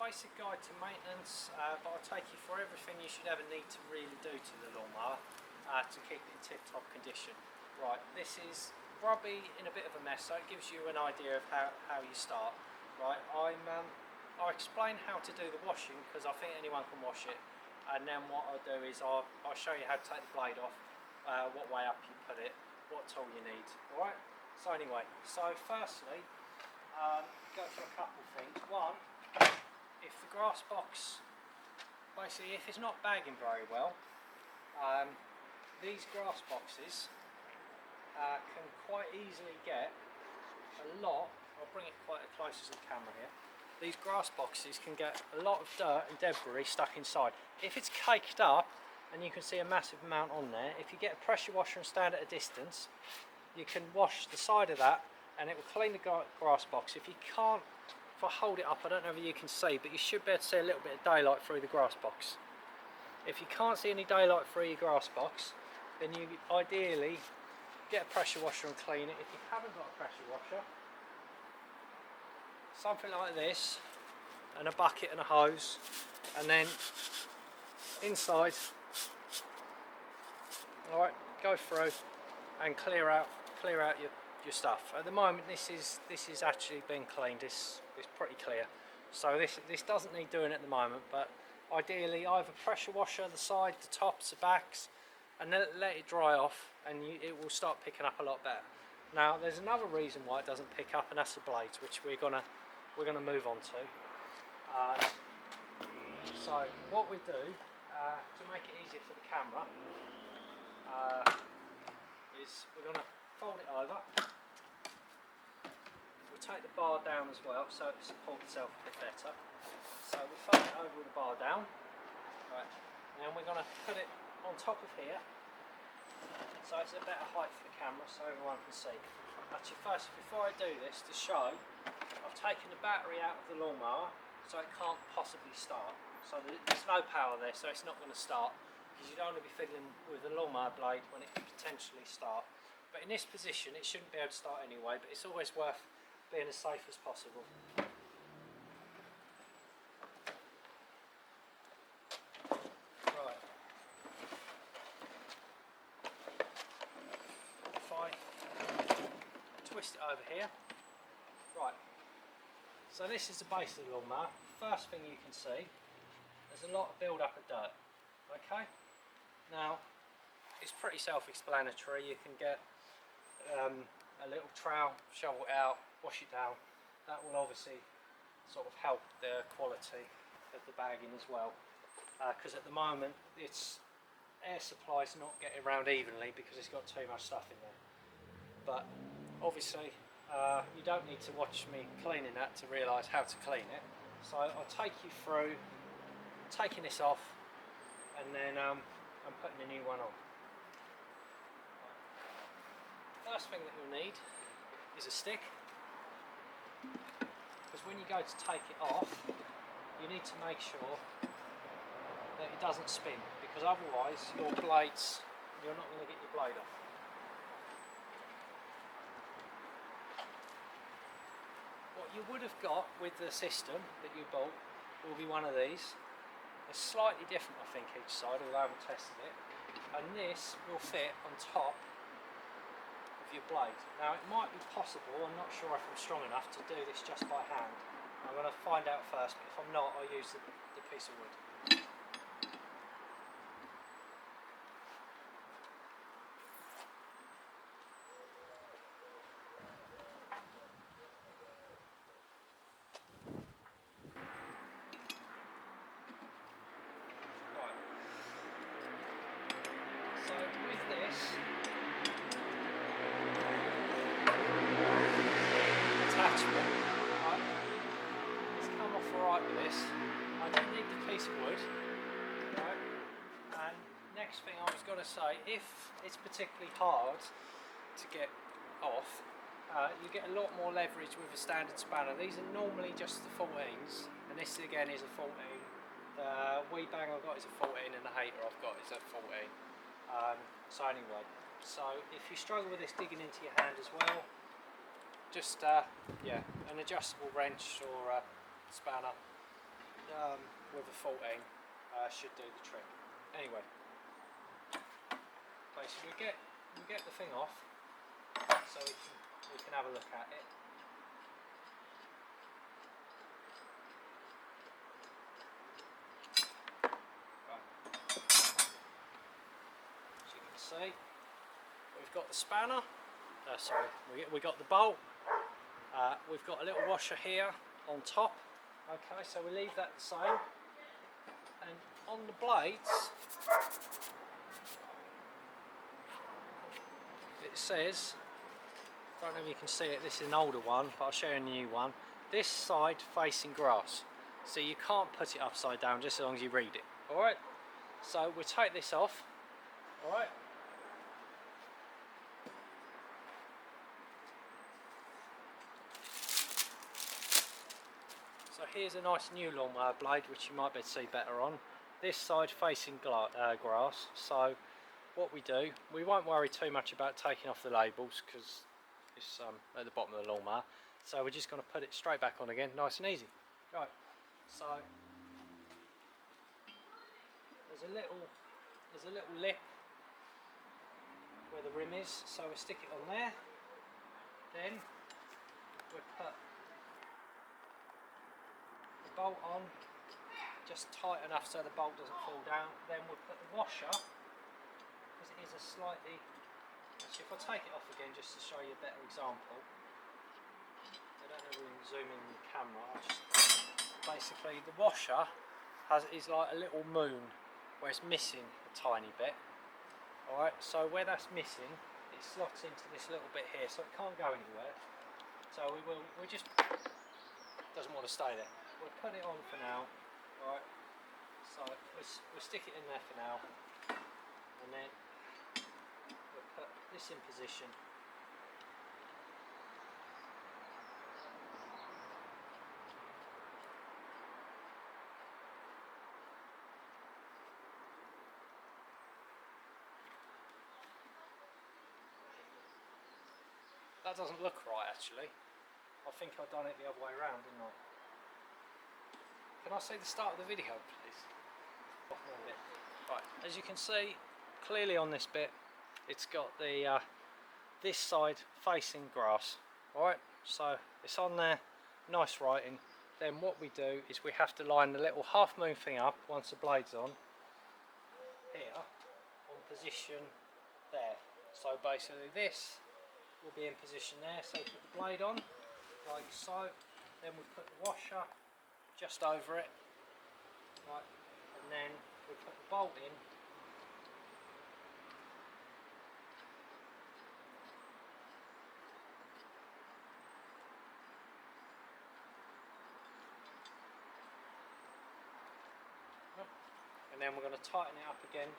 basic guide to maintenance, but I'll take you through everything you should ever need to really do to the lawnmower to keep it in tip-top condition. Right, this is grubby in a bit of a mess, so it gives you an idea of how you start. Right, I'll explain how to do the washing because I think anyone can wash it, and then what I'll do is I'll show you how to take the blade off, what way up you put it, what tool you need. Alright, so anyway, firstly, go for a couple of things. One, if the grass box, basically if it's not bagging very well, these grass boxes can quite easily get a lot, I'll bring it quite close to the camera here, these grass boxes can get a lot of dirt and debris stuck inside. If it's caked up, and you can see a massive amount on there, if you get a pressure washer and stand at a distance, you can wash the side of that and it will clean the grass box. If you can't, if I hold it up, I don't know if you can see, but you should be able to see a little bit of daylight through the grass box. If you can't see any daylight through your grass box, then you ideally get a pressure washer and clean it. If you haven't got a pressure washer, something like this, and a bucket and a hose, and then inside, alright, go through and clear out your stuff. At the moment this is actually been cleaned, it's pretty clear, so this doesn't need doing at the moment, but ideally either pressure washer the side, the tops, the backs, and then let it dry off, and it will start picking up a lot better. Now there's another reason why it doesn't pick up, and that's the blades, which we're gonna move on to. So what we do to make it easier for the camera is we're gonna fold it over. We'll take the bar down as well so it supports itself a bit better. So we fold it over with the bar down. Right. And then we're gonna put it on top of here, so it's a better height for the camera so everyone can see. Actually, first, before I do this, to show, I've taken the battery out of the lawnmower so it can't possibly start. So there's no power there, so it's not going to start, because you don't want to be fiddling with the lawnmower blade when it can potentially start. But in this position it shouldn't be able to start anyway, but it's always worth being as safe as possible. Twist it over here. Right, so this is the base of the lawnmower. First thing you can see, there's a lot of build up of dirt. Okay, now it's pretty self-explanatory. You can get a little trowel, shovel it out, wash it down. That will obviously sort of help the quality of the bagging as well, because at the moment its air supply's not getting around evenly because it's got too much stuff in there. But obviously you don't need to watch me cleaning that to realise how to clean it, so I'll take you through taking this off, and then I'm putting a new one on. First thing that you'll need is a stick, because when you go to take it off you need to make sure that it doesn't spin, because otherwise you're not going to get your blade off. What you would have got with the system that you bought will be one of these. It's slightly different, I think, each side, although I haven't tested it. And this will fit on top of your blade. Now it might be possible, I'm not sure if I'm strong enough to do this just by hand. I'm going to find out first, but if I'm not, I'll use the piece of wood. I don't need the piece of wood, right? And next thing I was going to say, if it's particularly hard to get off, you get a lot more leverage with a standard spanner. These are normally just the 14s, and this again is a 14. The wee bang I've got is a 14, and the hater I've got is a 14. So anyway, if you struggle with this digging into your hand as well, just yeah, an adjustable wrench or a spanner with a 14 should do the trick. Anyway, basically we get the thing off so we can have a look at it. As you can see, we've got the spanner. Sorry, we got the bolt. We've got a little washer here on top. Okay, so we leave that the same. And on the blades, it says, I don't know if you can see it, this is an older one, but I'll show you a new one. This side facing grass. So you can't put it upside down just as long as you read it. Alright, so we'll take this off. Alright. So here's a nice new lawnmower blade which you might be able to see better on. This side facing grass. So what we do, we won't worry too much about taking off the labels because it's at the bottom of the lawnmower. So we're just going to put it straight back on again, nice and easy. Right, so there's a little lip where the rim is, so we stick it on there. Then we put the bolt on, just tight enough so the bolt doesn't fall down. Then we'll put the washer, because it is a slightly, actually if I take it off again just to show you a better example, I don't know if we can zoom in the camera, basically the washer is like a little moon where it's missing a tiny bit. Alright, so where that's missing, it slots into this little bit here, so it can't go anywhere. So we just, doesn't want to stay there. We'll put it on for now. Alright, so we'll stick it in there for now, and then we'll put this in position. That doesn't look right actually. I think I've done it the other way around, didn't I? Can I see the start of the video please? Right, as you can see clearly on this bit, it's got the this side facing grass. Alright, so it's on there, nice writing. Then what we do is we have to line the little half moon thing up once the blade's on, here, on position there. So basically this will be in position there, so put the blade on, like so, then we put the washer just over it, right, and then we put the bolt in, and then we're going to tighten it up again.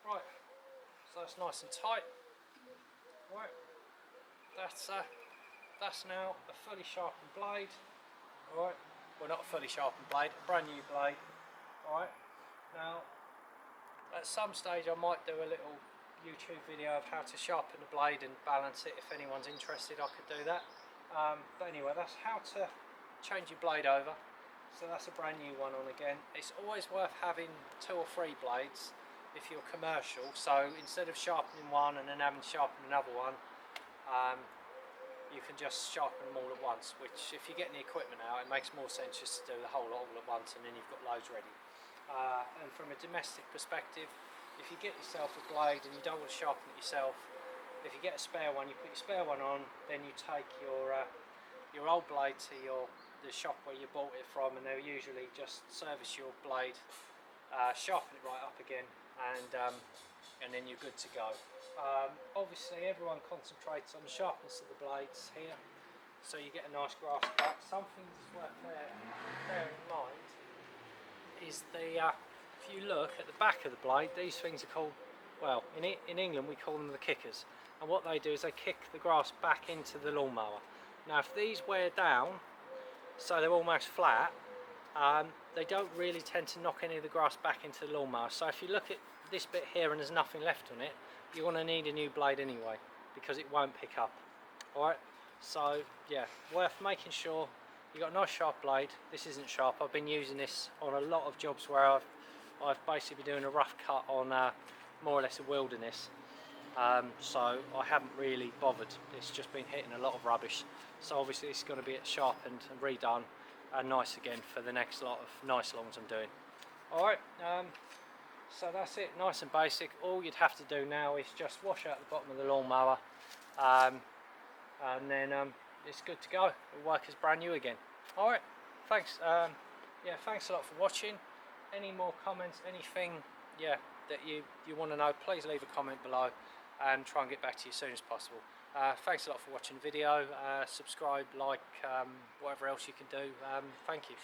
Right, so that's nice and tight. Right, that's now a fully sharpened blade. Alright, well not a fully sharpened blade, a brand new blade. Alright, now at some stage I might do a little YouTube video of how to sharpen the blade and balance it. If anyone's interested I could do that. But anyway, that's how to change your blade over. So that's a brand new one on again. It's always worth having 2 or 3 blades if you're commercial, so instead of sharpening one and then having to sharpen another one, you can just sharpen them all at once, which if you're getting the equipment out it makes more sense just to do the whole lot all at once and then you've got loads ready. And from a domestic perspective, if you get yourself a blade and you don't want to sharpen it yourself, if you get a spare one, you put your spare one on, then you take your old blade to the shop where you bought it from, and they'll usually just service your blade, sharpen it right up again, and then you're good to go. Obviously everyone concentrates on the sharpness of the blades here, so you get a nice grass cut. Something that's worth bearing in mind is if you look at the back of the blade, these things are called well, in England we call them the kickers, and what they do is they kick the grass back into the lawnmower. Now if these wear down, so they're almost flat, they don't really tend to knock any of the grass back into the lawnmower. So if you look at this bit here and there's nothing left on it, you're going to need a new blade anyway, because it won't pick up. Alright, so yeah, worth making sure you've got a nice sharp blade. This isn't sharp. I've been using this on a lot of jobs where I've basically been doing a rough cut on more or less a wilderness. So I haven't really bothered. It's just been hitting a lot of rubbish. So obviously it's going to be sharpened and redone and nice again for the next lot of nice lawns I'm doing. Alright, so that's it, nice and basic. All you'd have to do now is just wash out the bottom of the lawnmower, and then it's good to go. It'll work as brand new again. Alright, thanks. Yeah, thanks a lot for watching. Any more comments, anything that you want to know, please leave a comment below and try and get back to you as soon as possible. Thanks a lot for watching the video. Subscribe, like, whatever else you can do. Thank you.